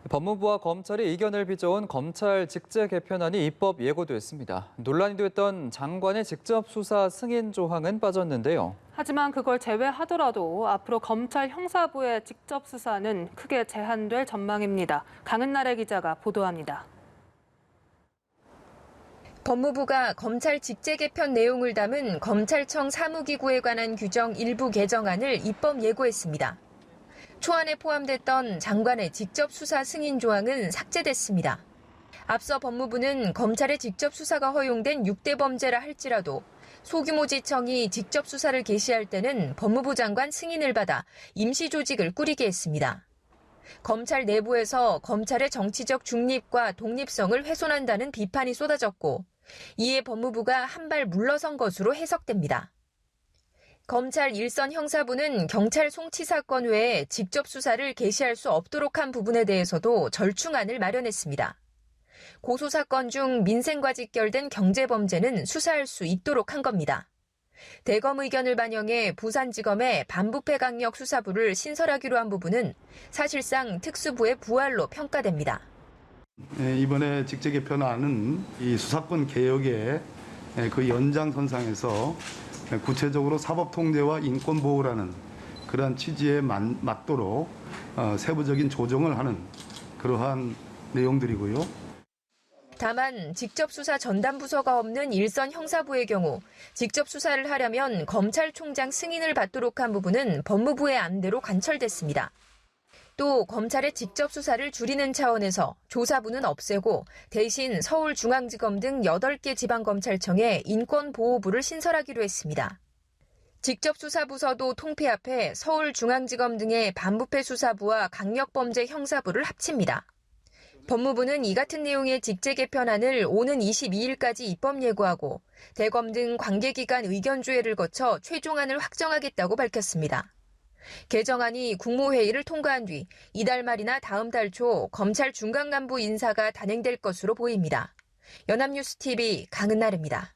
법무부와 검찰이 의견을 빚어온 검찰 직제 개편안이 입법 예고됐습니다. 논란이 됐던 장관의 직접 수사 승인 조항은 빠졌는데요. 하지만 그걸 제외하더라도 앞으로 검찰 형사부의 직접 수사는 크게 제한될 전망입니다. 강은나래 기자가 보도합니다. 법무부가 검찰 직제 개편 내용을 담은 검찰청 사무기구에 관한 규정 일부 개정안을 입법 예고했습니다. 초안에 포함됐던 장관의 직접 수사 승인 조항은 삭제됐습니다. 앞서 법무부는 검찰의 직접 수사가 허용된 6대 범죄라 할지라도 소규모 지청이 직접 수사를 개시할 때는 법무부 장관 승인을 받아 임시조직을 꾸리게 했습니다. 검찰 내부에서 검찰의 정치적 중립과 독립성을 훼손한다는 비판이 쏟아졌고, 이에 법무부가 한 발 물러선 것으로 해석됩니다. 검찰 일선 형사부는 경찰 송치 사건 외에 직접 수사를 개시할 수 없도록 한 부분에 대해서도 절충안을 마련했습니다. 고소 사건 중 민생과 직결된 경제범죄는 수사할 수 있도록 한 겁니다. 대검 의견을 반영해 부산지검의 반부패 강력 수사부를 신설하기로 한 부분은 사실상 특수부의 부활로 평가됩니다. 이번에 직제 개편안은 이 수사권 개혁의 그 연장선상에서 구체적으로 사법통제와 인권보호라는 그러한 취지에 맞도록 세부적인 조정을 하는 그러한 내용들이고요. 다만 직접 수사 전담 부서가 없는 일선 형사부의 경우 직접 수사를 하려면 검찰총장 승인을 받도록 한 부분은 법무부의 안대로 관철됐습니다. 또 검찰의 직접 수사를 줄이는 차원에서 조사부는 없애고 대신 서울중앙지검 등 8개 지방검찰청에 인권보호부를 신설하기로 했습니다. 직접 수사부서도 통폐합해 서울중앙지검 등의 반부패 수사부와 강력범죄 형사부를 합칩니다. 법무부는 이 같은 내용의 직제 개편안을 오는 22일까지 입법 예고하고 대검 등 관계기관 의견조회를 거쳐 최종안을 확정하겠다고 밝혔습니다. 개정안이 국무회의를 통과한 뒤 이달 말이나 다음 달 초 검찰 중간 간부 인사가 단행될 것으로 보입니다. 연합뉴스TV 강은나래입니다.